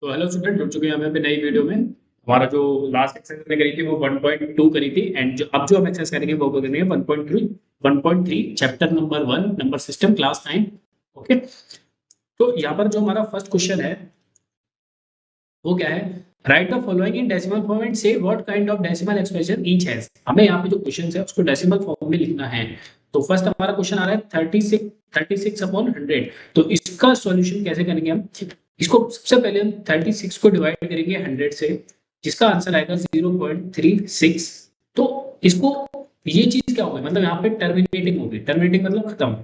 तो hello student, जुड़ चुके हैं हम यहाँ पे नई वीडियो में। हमारा जो लास्ट एक्सरसाइज हमने करी थी वो 1.2 करी थी एंड जो हम एक्सरसाइज करेंगे वो करेंगे 1.3 chapter number 1 number system class 9। Okay, तो यहाँ पर जो हमारा फर्स्ट क्वेश्चन है वो क्या है, write the following in decimal form and say what kind of decimal expression each has. हमें यहाँ पे जो क्वेश्चन है उसको डेसिमल फॉर्म में लिखना है। तो फर्स्ट हमारा क्वेश्चन आ रहा है 36 अपॉन 100। तो इसका सॉल्यूशन कैसे करेंगे हम, इसको सबसे पहले हम 36 को डिवाइड करेंगे 100 से, जिसका आंसर आएगा 0.36। तो इसको ये चीज क्या होगी, मतलब यहाँ पे टर्मिनेटिंग होगी। टर्मिनेटिंग मतलब खत्म,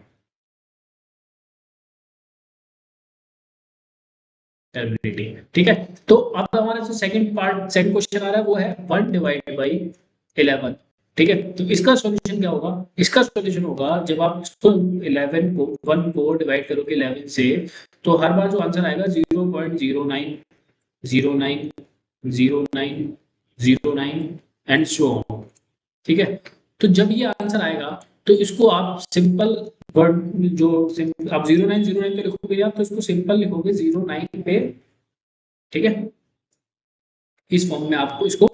टर्मिनेटिंग। ठीक है, तो अब हमारा जो सेकंड क्वेश्चन आ रहा है वो है 1 डिवाइड बाई 11। ठीक है, तो इसका सॉल्यूशन क्या होगा, इसका सॉल्यूशन होगा जब आप इसको 11 को 1 को डिवाइड करोगे 11 से, तो हर बार जो आंसर आएगा 0.09 09 09 09 एंड सो ऑन। ठीक है, तो जब ये आंसर आएगा तो इसको आप सिंपल वर्ड जो आप 0909 पे लिखोगे आप, तो इसको सिंपल लिखोगे 09 पे। ठीक है, इस फॉर्म में आपको इसको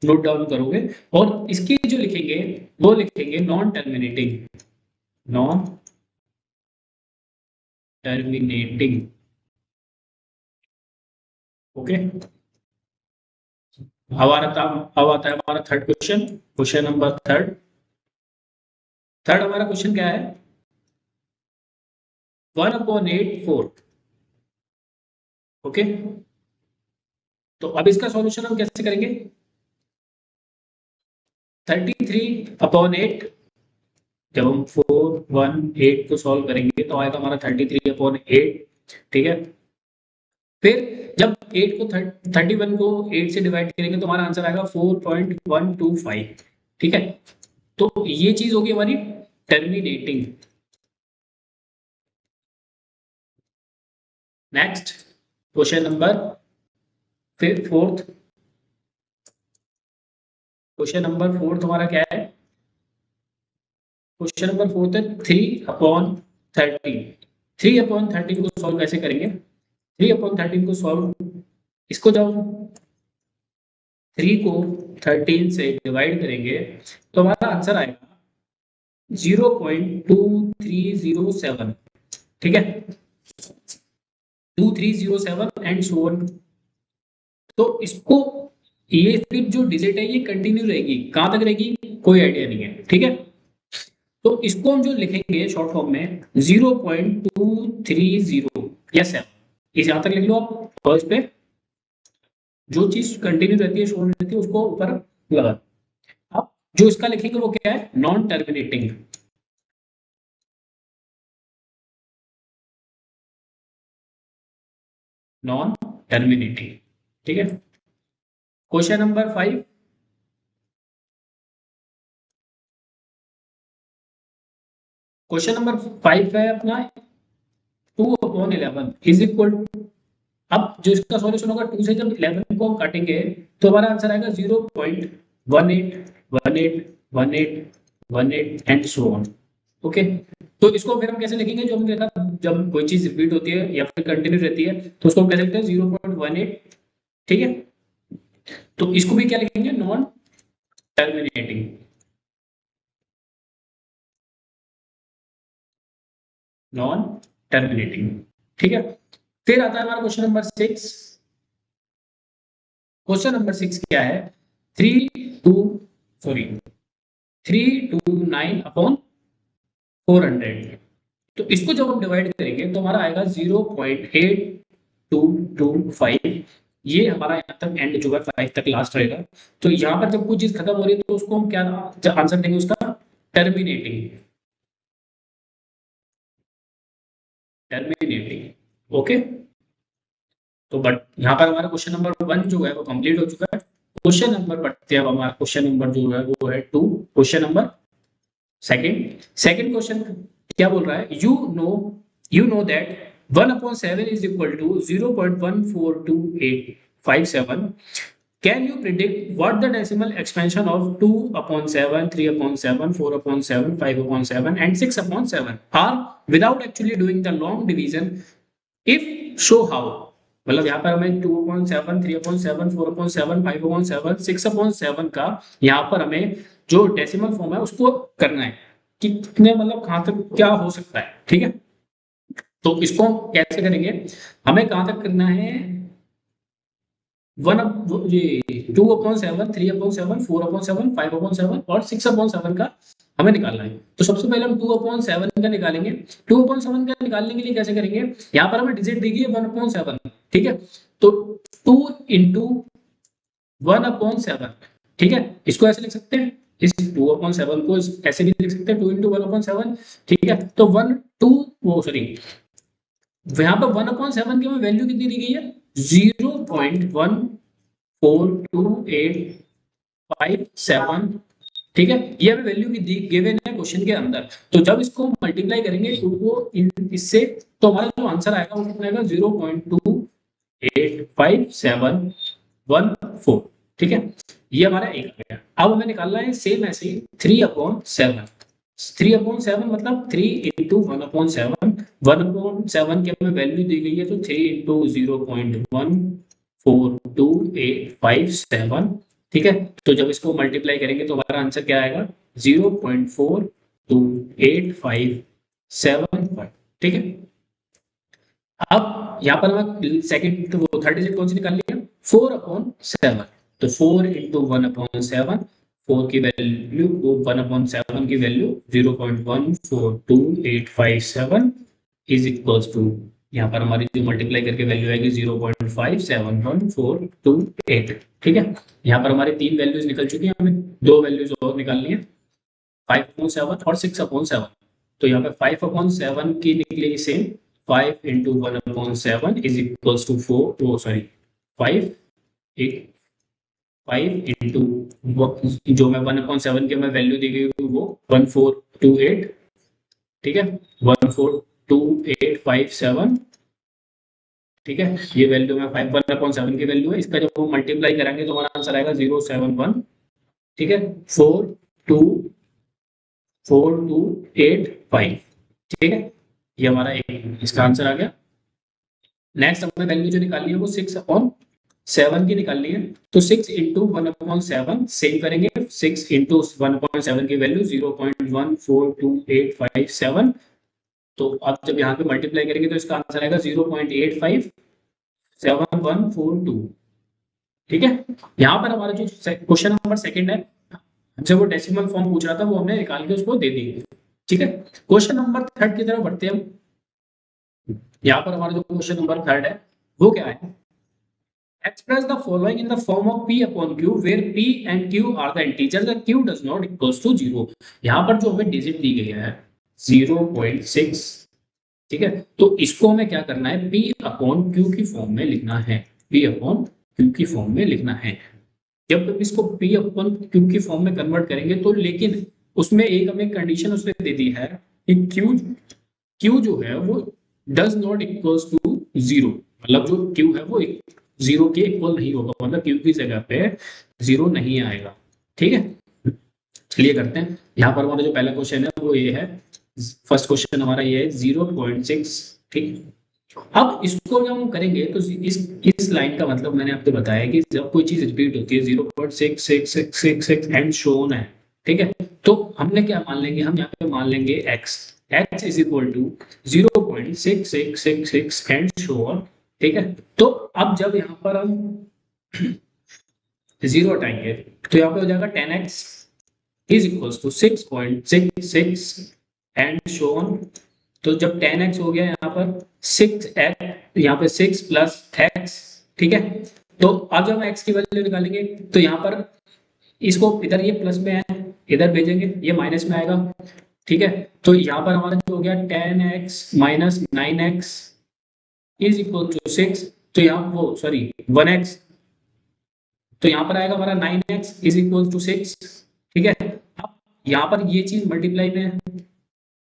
नोट डाउन करोगे और इसके जो लिखेंगे वो लिखेंगे non terminating, non terminating. Okay, अब आता है हमारा third question, question number third हमारा क्वेश्चन क्या है, 1/8 4। ओके, तो अब इसका सॉल्यूशन हम कैसे करेंगे, 33/8। जब हम 418 को सॉल्व करेंगे तो आएगा हमारा 33/8। ठीक है, फिर जब 8 को 31 को 8 से डिवाइड करेंगे तो हमारा आंसर आएगा 4.125। ठीक है, तो ये चीज होगी हमारी terminating. Next question number fourth, question number fourth हमारा क्या है, क्वेश्चन नंबर फोर्थ है 3/13। 3/13 को सॉल्व कैसे करेंगे, 3/13 को सॉल्व, इसको जब 3 को 13 से डिवाइड करेंगे तो हमारा आंसर आएगा 0.2307। ठीक है, 2307 एंड सो ऑन। तो इसको ये फिर जो डिजिट है ये कंटिन्यू रहेगी, कहां तक रहेगी कोई आइडिया नहीं है। ठीक है, तो इसको हम जो लिखेंगे शॉर्ट फॉर्म में 0.230 या 7, इस यहां तक लिख लो आप। फर्स्ट पे जो चीज कंटिन्यू रहती है, शोर रहती है, उसको ऊपर लगा। अब जो इसका लिखेंगे वो क्या है, नॉन टर्मिनेटिंग। Non terminating. ठीक है, क्वेश्चन नंबर 5, क्वेश्चन नंबर 5 है अपना 2/11 इज इक्वल। अब जो इसका सॉल्यूशन होगा, 2 से जब 11 को हम काटेंगे तो हमारा आंसर आएगा 0.181818 एंड सो ऑन। ओके, तो इसको फिर हम कैसे लिखेंगे, जो हमने देखा जब कोई चीज रिपीट होती है या फिर कंटिन्यू रहती है तो उसको हम कैसे लिखते हैं 0.18। ठीक है, तो इसको भी क्या लिखेंगे, नॉन टर्मिनेटिंग। Non terminating. ठीक है, फिर आता है हमारा क्वेश्चन नंबर 6। क्वेश्चन नंबर 6 क्या है, 329/400। तो इसको जब हम डिवाइड करेंगे तो हमारा आएगा 0.8225। ये हमारा यहाँ तक एंड जो है 5 तक लास्ट रहेगा। तो यहाँ पर जब कोई चीज खत्म हो रही है तो उसको हम क्या आंसर देंगे, उसका टर्मिनेटिंग। टर्मिनेटिंग। ओके, तो बट यहाँ पर हमारा क्वेश्चन नंबर 1 जो है वो कंप्लीट हो चुका है। क्वेश्चन नंबर बढ़ते हैं, अब हमारा क्वेश्चन नंबर जो है वो है 2। क्वेश्चन नंबर सेकंड क्वेश्चन क्या बोल रहा है, you know that 1/7 is equal to 0.142857। Can you predict what the decimal expansion of 2/7, 3/7, 4/7, 5/7 and 6/7 are without actually doing the long division, if so how. मतलब यहाँ पर हमें 2/7, 3/7, 4/7, 5/7, 6/7 का यहाँ पर हमें जो डेसिमल फॉर्म है उसको करना है कि कितने मतलब कहाँ तक क्या हो सकता है, ठीक है। तो इसको हम कैसे करेंगे, हमें कहाँ तक करना है, 2/7, 3/7, 4/7, 5/7 और 6/7 का हमें निकालना है। तो सबसे पहले हम 2/7 का निकालेंगे। 2/7 का निकालने के लिए कैसे करेंगे, यहाँ पर हमें डिजिट दी गई है 1/7, ठीक है। तो 2 इंटू 1/7, ठीक है, इसको ऐसे लिख सकते हैं, इस 2/7 को ऐसे भी लिख सकते हैं 2 इंटू 1/7, ठीक है। तो 1 2 वो सॉरी यहाँ पर 1/7 की हमें वैल्यू कितनी दी गई है, 0.142857, ठीक है। ये हमें वैल्यू की दी गिवन है क्वेश्चन के अंदर। तो जब इसको मल्टीप्लाई करेंगे तो वो इससे, तो हमारा जो आंसर आएगा वो कितना आएगा, 0.285714, ठीक है। ये हमारा एक आ गया। अब हमें निकालना है सेम ऐसे ही 3/7। 3/7 मतलब 3 इंटू 1/7, 1/7 की हमें वैल्यू दी गई है, तो 3 इंटू 0.142857, ठीक है। तो जब इसको मल्टीप्लाई करेंगे तो हमारा आंसर क्या आएगा, 0.42857, ठीक है। अब यहाँ पर हमें सेकंड वो थर्ड डिजिट कौन सी निकाल लिया, 4/7। तो 4 इंटू 1/7, 4 की वैल्यू 1/7 की वैल्यू 0.142857 इज इक्वल्स टू, यहाँ पर हमारी जो मल्टीप्लाई करके वैल्यू आएगी 0.571428, ठीक है। यहाँ पर हमारी 3 वैल्यूज निकल चुकी हैं, हमें 2 वैल्यूज और निकालनी है, 5/7 और 6/7। तो यहाँ पे 5/7 की निकलेगी same, 5 into 1/7 is equals to 4, oh sorry 5 into जो मैं 1/7 की मैं वैल्यू दी गई वो 1428, ठीक है, 142857, ठीक है। ये वैल्यू में 1/7 की वैल्यू है, इसका जब हम मल्टीप्लाई करेंगे तो हमारा आंसर आएगा 071, ठीक है, 4285, ठीक है। ये हमारा एक इसका आंसर आ गया। नेक्स्ट हमें वैल्यू जो निकालनी है वो 6/7 की निकालनी है। तो 6 इंटू 1/7 सेम करेंगे, 6 इंटू 1/7 की वैल्यू 0.142857। तो अब जब यहाँ पे मल्टीप्लाई करेंगे तो इसका आंसर आएगा 0.857142, ठीक है। यहाँ पर हमारा जो क्वेश्चन नंबर सेकंड है, हमसे वो डेसिमल फॉर्म पूछ रहा था, वो हमने निकाल के उसको दे दी, ठीक है। क्वेश्चन नंबर थर्ड की तरफ बढ़ते हैं हम। यहाँ पर हमारा जो क्वेश्चन नंबर थर्ड है वो क्या है, express the following in the form of p upon q where p and q are the integers and q does not equals to 0। यहाँ पर जो हमें डिजिट दी गई है 0.6, ठीक है। तो इसको हमें क्या करना है, p अपॉन q की फॉर्म में लिखना है, p अपॉन q की फॉर्म में लिखना है। जब तक इसको p अपॉन q की फॉर्म में कन्वर्ट करेंगे तो, लेकिन उसमें एक हमें कंडीशन उसने दे दी है कि q जो है वो डज नॉट इक्वल्स टू 0, मतलब जो q है वो 0 के इक्वल नहीं होगा, मतलब q की जगह पे 0 नहीं आएगा, ठीक है। चलिए करते हैं। यहाँ पर हमारा जो पहला क्वेश्चन है वो ये है, फर्स्ट क्वेश्चन हमारा ये है 0.6, ठीक। अब इसको जब हम करेंगे तो इस लाइन का मतलब मैंने आपको बताया कि जब कोई चीज रिपीट होती है 0.66666 एंड शो ऑन है, ठीक है। तो हमने क्या मान लेंगे, हम यहाँ पे मान लेंगे x is equal to 0.6666 and so on, ठीक है। तो अब जब यहाँ पर हम 0 हटाएंगे तो यहाँ पे हो जाएगा 10x is equals to 6.66 and so on. तो जब 10x हो गया यहाँ पर 6x, यहाँ पे 6 प्लस x, ठीक है। तो अब जब हम x की वैल्यू निकालेंगे तो यहाँ पर इसको इधर ये प्लस में है, इधर भेजेंगे ये माइनस में आएगा, ठीक है। तो यहाँ पर हमारा जो हो गया 10x minus 9x is equal to 6। तो यहाँ वो सॉरी 1x, तो यहाँ पर आएगा हमारा 9x इज इक्वल टू 6, ठीक है। अब यहाँ पर ये चीज मल्टीप्लाई में है,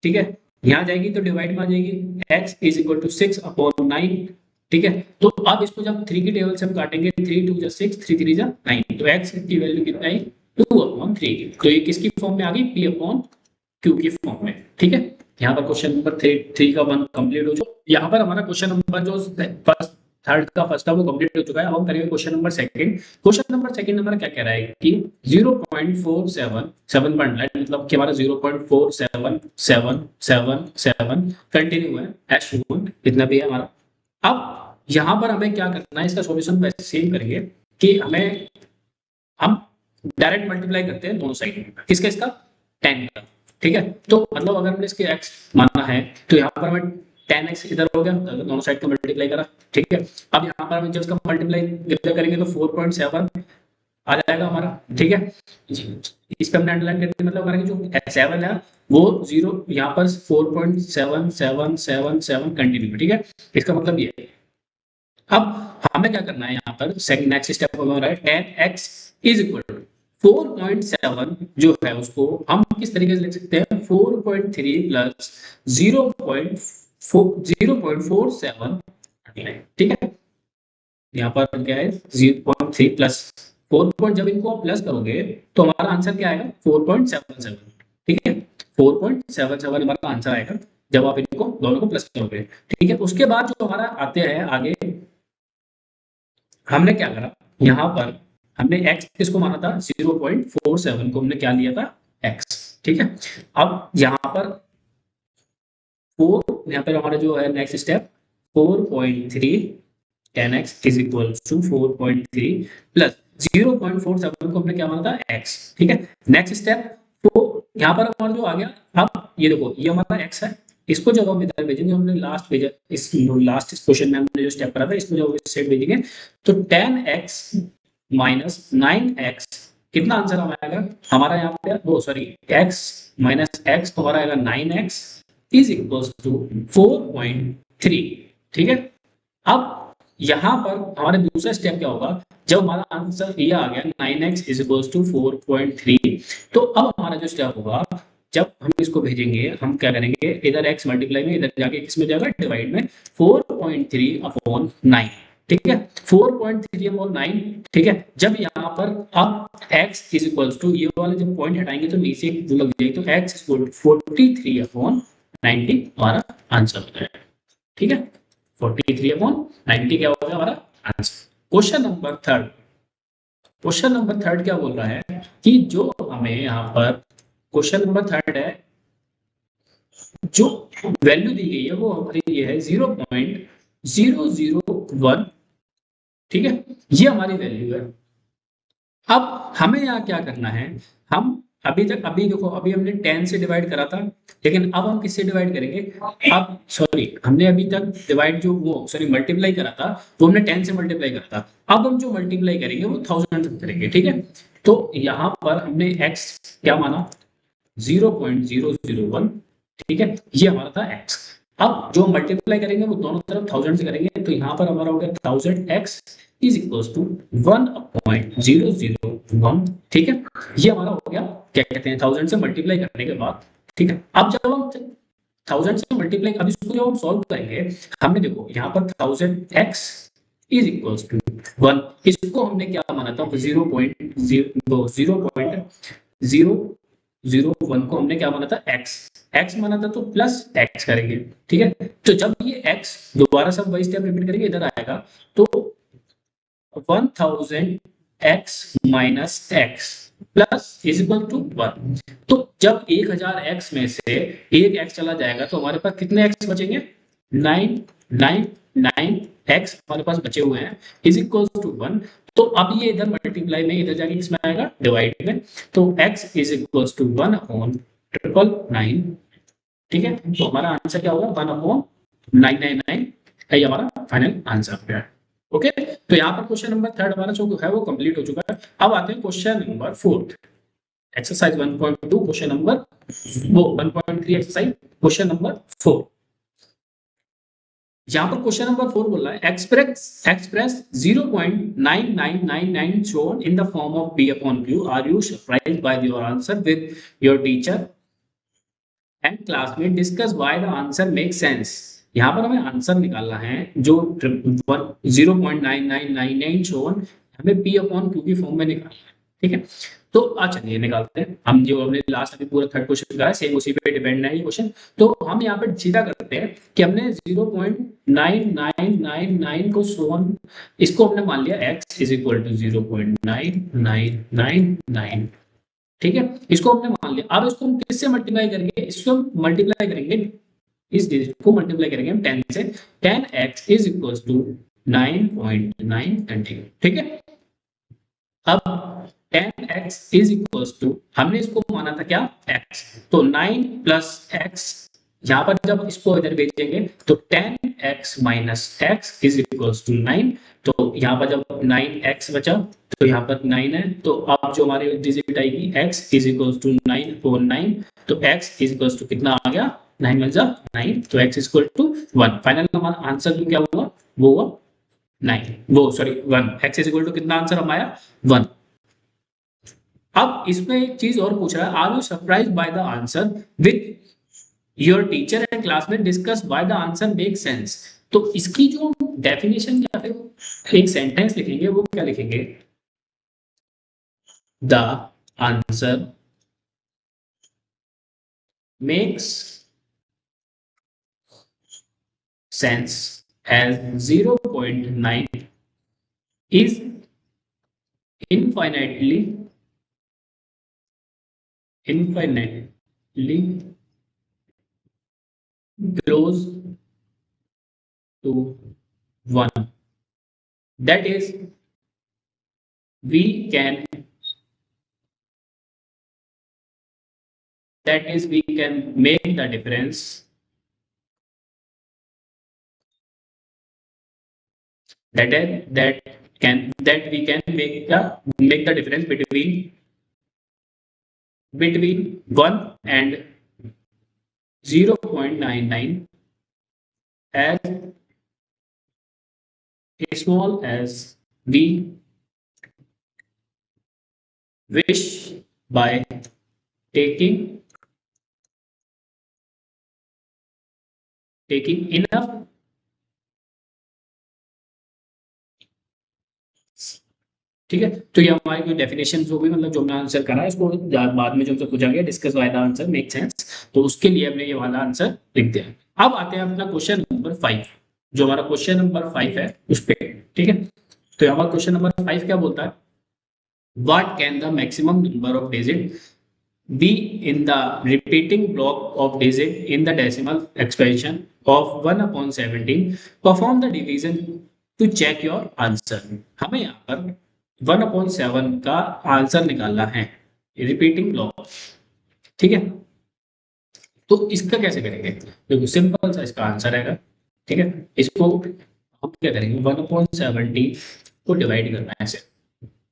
ठीक है, यहाँ जाएगी तो डिवाइड में आ जाएगी, x is equal to 6 upon 9, ठीक है। तो अब इसको जब 3 की टेबल से हम काटेंगे, 3 2 जा 6, 3 3 जा 9, तो x की वैल्यू कितना आई 2 अपॉन 3। तो ये किसकी फॉर्म में आ गई, p अपॉन q की फॉर्म में, ठीक है। यहाँ पर क्वेश्चन नंबर 3 का 1 कंप्लीट हो जो। यहाँ पर हमारा क्वेश्चन नंबर जो फर्स्ट थर्ड का फर्स्ट था वो कंप्लीट हो चुका है। अब हम करेंगे question number second. Question number second हमारा क्या कह रहा है कि 0.477 मतलब कि हमारा 0.47777 कंटिन्यू है एज शोन, इतना भी है हमारा। अब यहाँ पर हमें क्या करना है, इसका सॉल्यूशन वैसे सेम करेंगे कि हम डायरेक्ट मल्टीप्लाई करते हैं दोनों साइड, किसका, इसका 10 का, ठीक है। तो मतलब अगर हमने इसके x माना है तो यहाँ पर हमें 10x इधर हो गया, दोनों साइड का मल्टीप्लाई करा, ठीक है। अब यहाँ पर हम जब इसका मल्टीप्लाई करेंगे तो 4.7 आ जाएगा हमारा, ठीक है। इस पे हमने अंडरलाइन करके मतलब करेंगे जो 7 है वो 0 यहाँ पर 4.7777 कंटिन्यू, ठीक है। इसका मतलब ये है। अब हमें क्या करना है यहाँ पर सेकंड नेक्स्ट स्टेप हो रहा है 10x इज इक्वल टू 4.7 जो है उसको हम किस तरीके से लिख सकते हैं 4.3 प्लस 0.47, ठीक है। यहाँ पर क्या है 0.3 प्लस 4 जब इनको प्लस करोगे तो हमारा आंसर क्या आएगा 4.77, ठीक है। 4.77 हमारा आंसर आएगा जब आप इनको दोनों को प्लस करोगे, ठीक है। उसके बाद जो हमारा आते हैं आगे, हमने क्या करा यहाँ पर हमने x किसको माना था 0.47 को हमने क्या लिया था x, ठीक है। अब यहाँ पर 4 यहाँ पर हमारा जो है next step 4.3 10x is equal to 4.3 plus 0.47 को हमने क्या माना था x, ठीक है। नेक्स्ट स्टेप तो यहाँ पर हमारा जो आ गया, अब ये देखो ये हमारा x है, इसको जब हम इधर भेजेंगे, हमने लास्ट भेजा इस लास्ट क्वेश्चन में हमने जो स्टेप करा था इसको जब इस साइड भेजेंगे तो 10x माइनस 9x कितना आंसर आएगा हमारा यहाँ पे, वो सॉरी x माइनस x तो हमारा आएगा 9x इज इक्वल टू 4.3, ठीक है। अब यहाँ पर हमारे दूसरा स्टेप क्या होगा, जब हमारा आंसर ये आ गया 9x इज इक्वल टू 4.3, तो अब हमारा जो स्टेप होगा जब हम इसको भेजेंगे हम क्या करेंगे इधर x मल्टीप्लाई में इधर जाके किसमें जाएगा डिवाइड में 4.3 अपॉन 9, ठीक है। 4.3 अपॉन 9, ठीक है। जब यहाँ पर अब x इज इक्वल टू ये वाले जब पॉइंट हटाएंगे तो नीचे जो लग जाएगी तो x is equal to 43 upon 90 हमारा आंसर हो जाएगा, ठीक है। 43 अपॉन 90 क्या होगा हमारा answer. Question number third, question number third क्या बोल रहा है कि जो हमें यहाँ पर क्वेश्चन नंबर थर्ड है जो वैल्यू दी गई है वो हमारी ये है 0.001, ठीक है। ये हमारी वैल्यू है। अब हमें यहाँ क्या करना है, हम अभी देखो अभी हमने 10 से डिवाइड करा था, लेकिन अब हम किससे डिवाइड करेंगे, अब सॉरी हमने अभी तक डिवाइड जो वो सॉरी मल्टीप्लाई करा था वो हमने 10 से मल्टीप्लाई करा था, अब हम जो मल्टीप्लाई करेंगे वो 1000 से करेंगे, ठीक है। तो यहाँ पर हमने x क्या माना 0.001, ठीक है, ये हमारा था x। अब जो मल्टीप्लाई करेंगे वो दोनों तरफ 1000 से करेंगे, तो यहाँ पर हमारा हो गया 1000x इज इक्वल टू 1.001, ठीक है। ये हमारा हो गया क्या कहते हैं 1000 से मल्टीप्लाई करने के बाद, ठीक है। अब जब हम 1000 से मल्टीप्लाई अब इसको जब हम सॉल्व करेंगे, हमने देखो यहाँ पर 1000x इज इक्वल टू 1, इसको हमने क्या माना था 0.001 को हमने क्या माना था x माना था, तो प्लस x करेंगे, ठीक है। तो जब ये x दोबारा सब वही स्टेप रिपीट करेंगे इधर आएगा तो 1000x minus x plus is equal to 1, तो जब 1000x में से एक x चला जाएगा तो हमारे पास कितने x बचेंगे 999x हमारे पास बचे हुए हैं इज इक्वल टू 1। तो अब ये इधर मल्टीप्लाई में इधर जाके किसमें आएगा डिवाइड में, तो x is equal to 1 upon 999, ठीक है। तो हमारा आंसर क्या होगा 1 अपॉन 999, ये हमारा फाइनल आंसर है। ओके, तो यहाँ पर क्वेश्चन नंबर थर्ड हमारा जो है वो कंप्लीट हो चुका है। अब आते हैं question number fourth, exercise 1.2 question number वो 1.3 एक्सरसाइज क्वेश्चन नंबर 4। यहाँ पर क्वेश्चन नंबर 4 बोल रहा है express 0.9999 shown in the form of p upon q. Are you surprised by your answer with your teacher and classmate? Discuss why the answer makes sense. यहाँ पर हमें answer निकालना है जो 0.9999 शोन हमें p अपॉन q की form में निकालना है, ठीक है। तो चलिए निकालते हैं हम, जो हमने लास्ट अभी पूरा थर्ड क्वेश्चन करा है सेम उसी पे डिपेंड है ये क्वेश्चन। तो हम यहाँ पे सीधा करते हैं कि हमने 0.9999 को सोन, इसको हमने मान लिया x इज इक्वल टू 0.9999, ठीक है, इसको हमने मान लिया। अब इसको हम किससे मल्टीप्लाई करेंगे, इसको हम मल्टीप्लाई करेंगे, इस डिजिट को मल्टीप्लाई करेंगे हम 10 से, 10x इज इक्वल टू 9.9, ठीक है। अब 10x इज इक्वल टू, हमने इसको माना था क्या x, तो 9 प्लस x, यहाँ पर जब इसको इधर भेजेंगे तो 10x minus x is equal to 9, तो यहाँ पर जब 9x बचा तो यहाँ पर 9 है, तो अब जो हमारे डिजिट आएगी x इज इक्वल टू 9 और 9, तो x इज इक्वल टू कितना आ गया 9 वन जा 9, तो x is equal to 1। Final हमारा आंसर क्या हुआ, वो हुआ 9, वो sorry 1, x is equal to कितना आंसर हमारा 1। अब इसमें एक चीज और पूछ रहा है, are you surprise by the answer with your teacher and classmate discuss by the answer make sense. तो इसकी जो डेफिनेशन या फिर एक सेंटेंस लिखेंगे वो क्या लिखेंगे, the answer makes sense as 0.9 is infinitely close to 1. That is, we can make the difference that we can make the difference between 1 and 0.99 as small as we wish by taking enough ठीक है। तो ये हमारी जो definition हो गई, मतलब जो हमने आंसर करा है इसको बाद में जो हमसे पूछा गया discuss by the answer make sense, तो उसके लिए हमने ये वाला आंसर लिख दिया। अब आते हैं अपना क्वेश्चन नंबर 5, जो हमारा क्वेश्चन नंबर 5 है उस पे, ठीक है। तो हमारा क्वेश्चन नंबर 5 क्या बोलता है, what can the maximum number of digit be in the repeating block of digit in the decimal expression of 1/17, perform the division to check your answer. हमें यहाँ पर 1/7 का आंसर निकालना है, रिपीटिंग ब्लॉक, ठीक है। तो इसका कैसे करेंगे, देखो सिंपल सा इसका आंसर है, ठीक है। इसको हम क्या करेंगे, 1/70 को डिवाइड करना है ऐसे।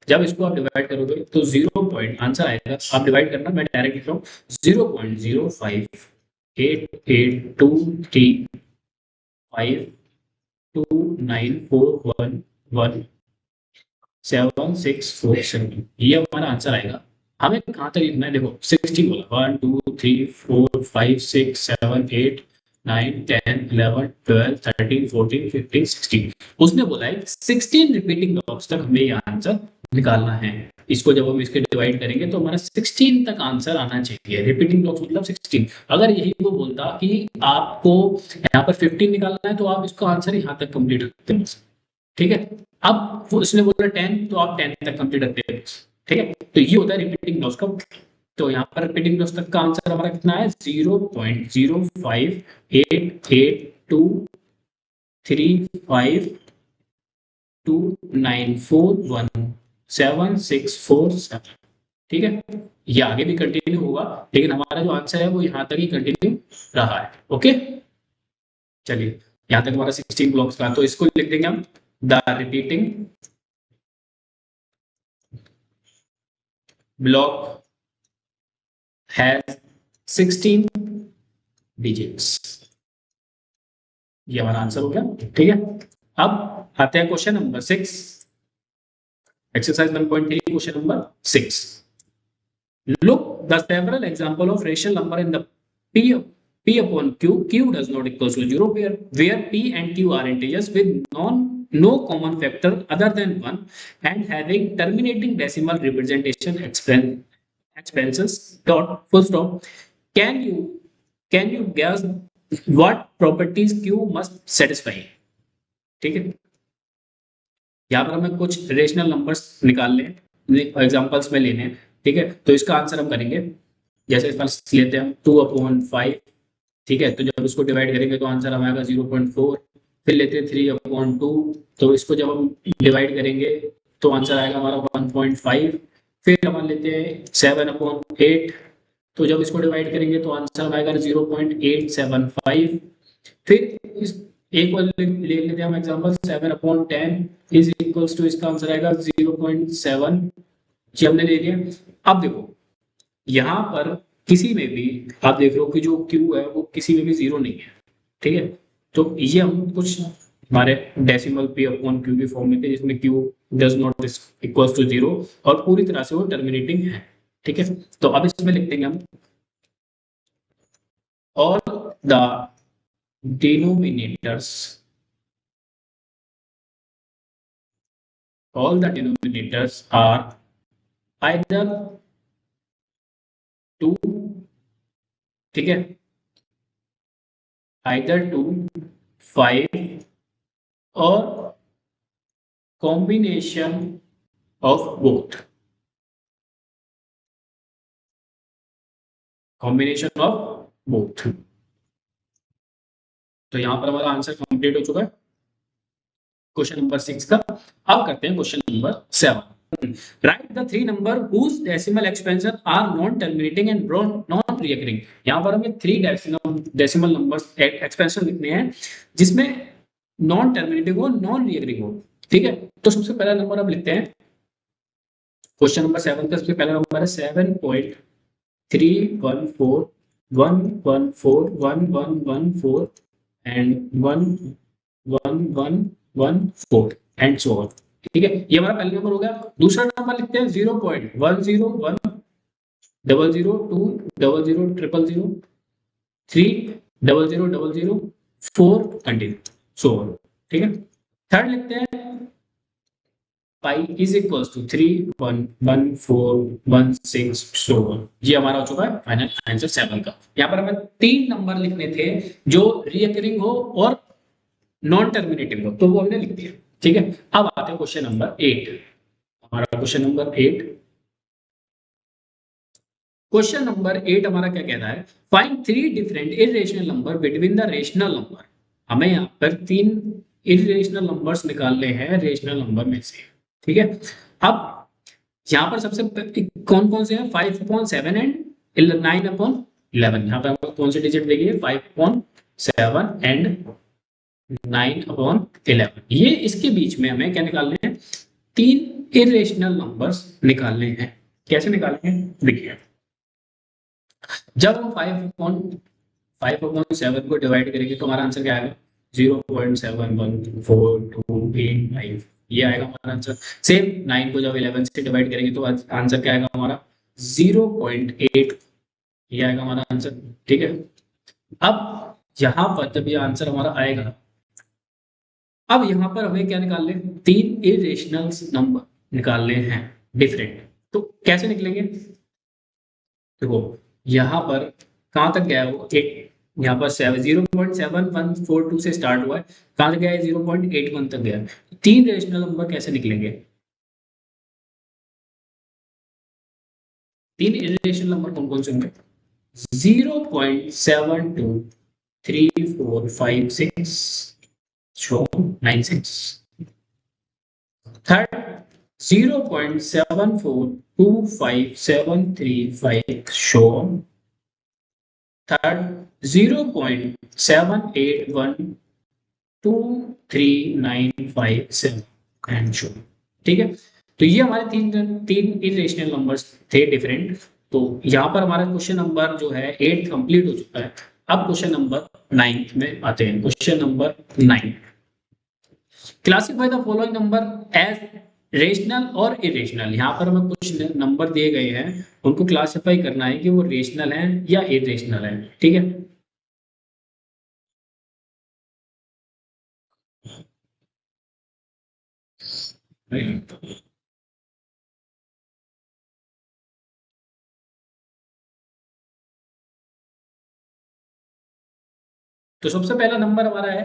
जब इसको आप डिवाइड करोगे तो 0 पॉइंट आंसर आएगा, आप डिवाइड करना, मैं डायरेक्ट लिख रहा हूँ 0.05823294117647, ये हमारा आंसर आएगा। हमें कहाँ तक लिखना है, देखो 16 बोला, 1 2 3 4 5 6 7 8 9 10 11 12 13 14 15 16, उसने बोला है 16 रिपीटिंग ब्लॉक्स तक हमें ये आंसर निकालना है। इसको जब हम इसके डिवाइड करेंगे तो हमारा 16 तक आंसर आना चाहिए, रिपीटिंग ब्लॉक्स मतलब 16। अगर यही वो बोलता कि आपको यहाँ पर 15 निकालना है तो आप इसका आंसर यहाँ तक कंप्लीट रखते हैं, ठीक है। अब उसने बोला 10, तो आप 10 तक कंप्लीट रखते हैं, ठीक है। तो ये होता है रिपीटिंग ब्लॉक्स का। तो यहाँ पर रिपीटिंग ब्लॉक्स तक का आंसर हमारा कितना है, 0.058823529417647, ठीक है। ये आगे भी कंटिन्यू होगा, लेकिन हमारा जो आंसर है वो यहाँ तक ही कंटिन्यू रहा है, ओके। चलिए यहाँ तक हमारा 16 ब्लॉक्स का, तो इसको लिख देंगे हम, the repeating block has 16 digits, ये हमारा आंसर हो गया, ठीक है। अब आते हैं question number 6, exercise 1.3, question number 6। Look the several example of rational number in the p upon q does not equal to 0 where p and q are integers with non no common factor other than 1 and having terminating decimal representation expenses dot full stop. Can you guess what properties q must satisfy? ठीक है, यहाँ पर हमें कुछ rational numbers निकालने हैं, examples में लेने हैं। ठीक है, तो इसका आंसर हम करेंगे, जैसे फर्स्ट लेते हैं हम 2/5। ठीक है, तो जब इसको डिवाइड करेंगे तो आंसर हमारा 0.4। फिर लेते हैं 3/2, तो इसको जब हम डिवाइड करेंगे तो आंसर आएगा हमारा 1.5। फिर हम लेते हैं 7/8, तो जब इसको डिवाइड करेंगे तो आंसर आएगा 0.875। फिर इस एक और ले लेते हैं हम एग्जांपल 7/10 इज इक्वल्स टू, इसका आंसर आएगा 0.7। जी हमने ले लिया। अब देखो यहाँ पर किसी में भी आप देख रहे हो कि जो Q है वो किसी में भी जीरो नहीं है। ठीक है, तो ये हम कुछ हमारे डेसिमल P/Q की फॉर्म में थे जिसमें Q does not equals to zero और पूरी तरह से वो टर्मिनेटिंग है। ठीक है, तो अब इसमें लिख देंगे हम all the denominators are either 2, ठीक है, either 2, 5 or combination of both, combination of both। तो यहां पर हमारा आंसर कंप्लीट हो चुका है क्वेश्चन नंबर 6 का। अब करते हैं question number 7। Right the three number whose decimal expansion are non terminating and non recurring। यहां पर हमें 3 डेसिमल नंबर्स एक्सपेंशन लिखने हैं जिसमें नॉन टर्मिनेटिंग हो, नॉन रिकरिंग हो। ठीक है, तो सबसे पहला नंबर हम लिखते हैं क्वेश्चन नंबर 7 का। सबसे पहला नंबर है 7.314114114 एंड 11114 एंड सो ऑन। ठीक है, ये हमारा पहला नंबर हो गया। दूसरा नंबर लिखते हैं 0.101002000003000004 कंटिन्यू सो ऑन। ठीक है, थर्ड लिखते हैं pi is equals to 3114116 so on. ये हमारा हो चुका है फाइनल आंसर 7 का। यहाँ पर हमें 3 नंबर लिखने थे जो रिकरिंग हो और नॉन टर्मिनेटिंग हो, तो वो हमने लिख दिया। ठीक है, अब आते हैं क्वेश्चन नंबर 8। हमारा क्वेश्चन नंबर 8, क्वेश्चन नंबर 8 हमारा क्या कहता है, find 3 different irrational number between the rational number. हमें यहाँ पर 3 इरेशनल नंबर्स निकालने हैं रेशनल नंबर में से। ठीक है, अब यहाँ पर सबसे कौन कौन से हैं, 5/7 एंड 9/11। यहाँ पर हमको कौन से डिजिट देखिए, 5/7 एंड 9/11। ये इसके बीच में हमें क्या निकालने हैं, 3 इरेशनल नंबर्स निकालने हैं। कैसे निकालेंगे देखिए, जब हम 5/7 को डिवाइड करेंगे तो हमारा आंसर क्या आएगा, 0.711429, ये आएगा हमारा आंसर। सेम 9 को जब 11 से डिवाइड करेंगे तो आंसर क्या आएगा हमारा 0.8, ये आएगा हमारा आंसर। ठीक है, अब यहां पर जब ये आंसर हमारा आएगा, अब यहां पर हमें क्या निकालने, 3 इरेशनल नंबर निकालने हैं डिफरेंट। तो कैसे निकलेंगे, देखो यहाँ पर कहां तक गया है वो, एक यहाँ पर 0.7142 से स्टार्ट हुआ है, कहां तक गया है 0.81 तक गया है। 3 रेशनल नंबर कैसे निकलेंगे, 3 इरेशनल नंबर कौन कौन से होंगे, 0.723456 show 96, third 0.742575 show, third 0.78123957 and show. ठीक है, तो ये हमारे तीन इरेशनल नंबर्स थे डिफरेंट। तो यहाँ पर हमारा क्वेश्चन नंबर जो है 8 कंप्लीट हो चुका है। अब क्वेश्चन नंबर 9 में आते हैं। Question number 9, classify the following number as rational और इरेशनल। यहाँ पर हमें कुछ नंबर दिए गए हैं, उनको क्लासिफाई करना है कि वो रेशनल है या इरेशनल है। ठीक है, तो सबसे पहला नंबर हमारा है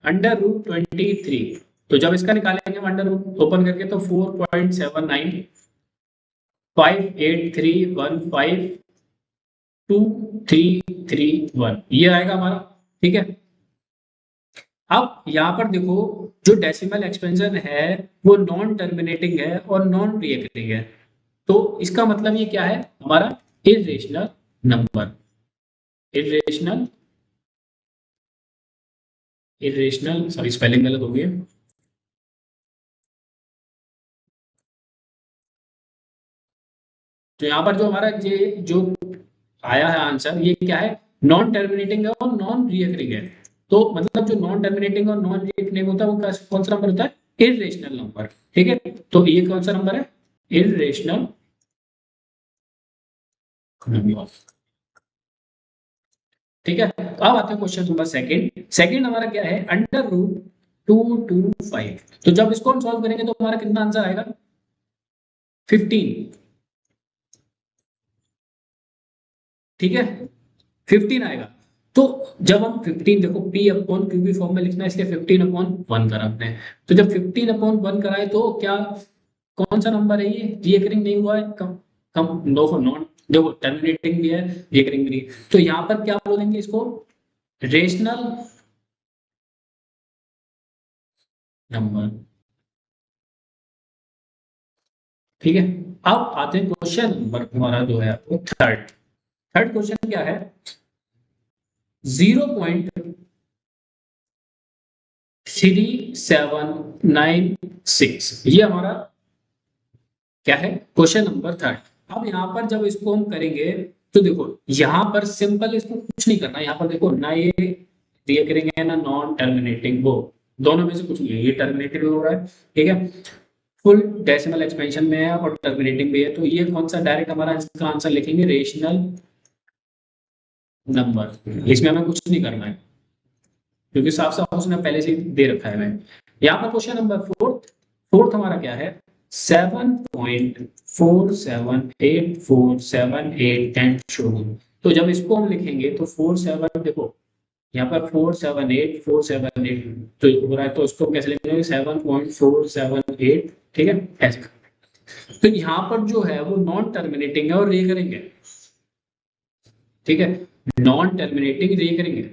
√23। तो जब इसका निकालेंगे अंडर रूट ओपन करके तो 4.79, 5831523331 ये आएगा हमारा। ठीक है, अब यहाँ पर देखो जो डेसिमल एक्सपेंशन है वो नॉन टर्मिनेटिंग है और नॉन रिकरिंग है। तो इसका मतलब ये क्या है, हमारा irrational number. Irrational irrational sorry spelling गलत हो गई है। तो यहाँ पर जो हमारा ये जो आया है आंसर, ये क्या है, नॉन टर्मिनेटिंग है और नॉन रिकरिंग है। तो मतलब जो नॉन टर्मिनेटिंग और नॉन रिकरिंग होता है वो कौन सा नंबर होता है, इरेशनल नंबर। ठीक है, तो ये कौन सा नंबर है, इरेशनल नंबर। ठीक है, अब आते हैं क्वेश्चन नंबर सेकंड। सेकंड हमारा क्या है, √225। तो जब इसको हम सॉल्व करेंगे तो हमारा कितना आंसर आएगा, 15। ठीक है, 15 आएगा। तो जब हम 15, देखो P अपॉन क्यू भी फॉर्म में लिखना है, इसलिए 15/1 करा आपने। तो जब 15/1 कराए तो क्या, कौन सा नंबर है ये, रिकरिंग नहीं हुआ है, कम कम नो नॉन, देखो टर्मिनेटिंग भी है रिकरिंग भी नहीं। तो यहाँ पर क्या बोलेंगे इसको, रेशनल नंबर। ठीक है, अब आते हैं क्वेश्चन नंबर हमारा जो है वो थर्ड। थर्ड क्वेश्चन क्या है, 0.3796, ये हमारा क्या है, क्वेश्चन नंबर थर्ड। अब यहाँ पर जब इसको हम करेंगे तो देखो यहाँ पर सिंपल, इसको कुछ नहीं करना। यहाँ पर देखो ना ये रिकरिंग है ना नॉन टर्मिनेटिंग, वो दोनों में से कुछ नहीं है, ये टर्मिनेटिंग हो रहा है। ठीक है, फुल डेसिमल एक्सपेंशन में है और टर्मिनेटिंग भी है। तो ये कौन सा, डायरेक्ट हमारा इसका आंसर लिखेंगे रेशनल नंबर। इसमें हमें कुछ नहीं करना है क्योंकि साफ साफ उसने पहले से दे रखा है। मैं यहाँ पर क्वेश्चन नंबर फोर्थ, फोर्थ हमारा क्या है, 7.478478 एंड शो। तो जब इसको हम लिखेंगे तो 47, देखो यहाँ पर 478 तो हो रहा है, तो उसको कैसे लिखेंगे, 7.478। ठीक है, ऐसे। तो यहाँ पर जो है वो नॉन टर्मिनेटिंग है और रिकरिंग है। ठीक है, नॉन टर्मिनेटिंग रिकरिंग है,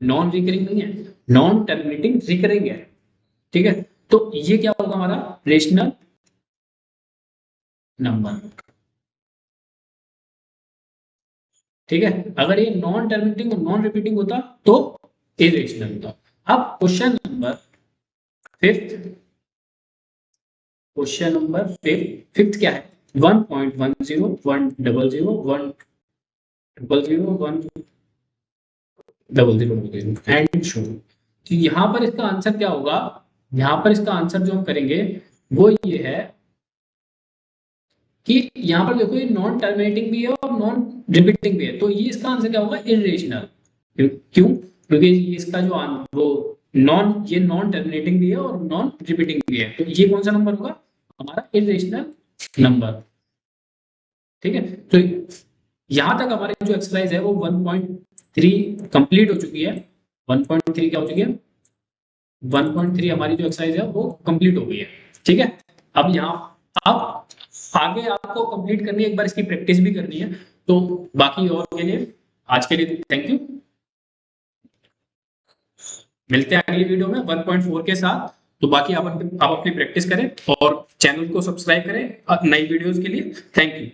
नॉन रिकरिंग नहीं है, नॉन टर्मिनेटिंग रिकरिंग है। ठीक है, तो ये क्या होगा हमारा रेशनल नंबर। ठीक है, अगर ये नॉन टर्मिनेटिंग और नॉन रिपीटिंग होता तो इरेशनल होता। अब question number fifth, question number fifth, fifth क्या है, 1.10 100 100 एंड शो। तो यहाँ पर इसका आंसर क्या होगा, यहाँ पर इसका आंसर जो हम करेंगे वो ये है कि यहाँ पर देखो ये नॉन टर्मिनेटिंग भी है और नॉन रिपीटिंग भी है। तो ये इसका आंसर क्या होगा, इरेशनल। क्यों, क्योंकि इसका जो वो नॉन, ये नॉन टर्मिनेटिंग भी है और नॉन रिपीटिंग भी है। तो ये कौन सा नंबर होगा, हमारा इरेशनल नंबर। ठीक है, तो यहाँ तक हमारी जो एक्सरसाइज है वो 1.3 कंप्लीट हो चुकी है। 1.3 क्या हो चुकी है, 1.3 हमारी जो एक्सरसाइज है वो कंप्लीट हो गई है। ठीक है, अब यहाँ, अब आगे आपको कंप्लीट करनी है, एक बार इसकी प्रैक्टिस भी करनी है। तो बाकी और के लिए, आज के लिए थैंक यू। मिलते हैं अगली वीडियो में 1.4 के साथ। तो बाकी आप अपनी प्रैक्टिस करें और चैनल को सब्सक्राइब करें नई वीडियोस के लिए। Thank you.